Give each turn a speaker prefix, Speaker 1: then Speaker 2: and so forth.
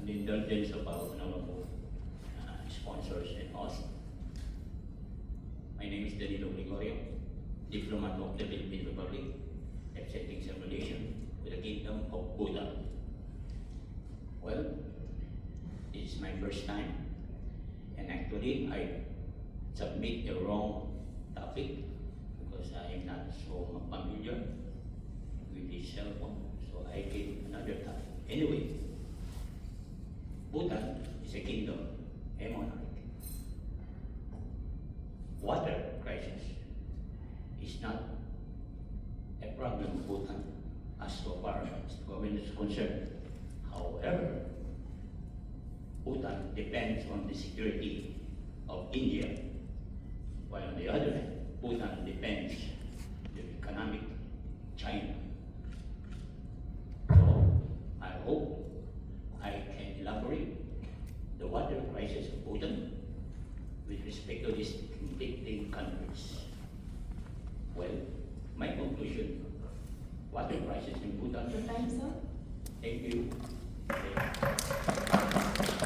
Speaker 1: the indulgence of our honorable sponsors and hosts. My name is Danilo Gregorio, diplomat of the Philippine Republic, accepting some relation with the Kingdom of Bhutan. Well, this is my first time, and actually I submit the wrong topic because I am not so familiar with this cell phone, so I gave another topic. Anyway, Bhutan is a kingdom, a monarch. Water crisis is not a problem of Bhutan as so far as the government is concerned. However, Bhutan depends on the security of India, while on the other hand, Bhutan depends on the economic China. So I hope I can elaborate the water crisis of Bhutan with respect to these conflicting countries. Well, my conclusion, water crisis in Bhutan.
Speaker 2: The time, sir?
Speaker 1: Thank you.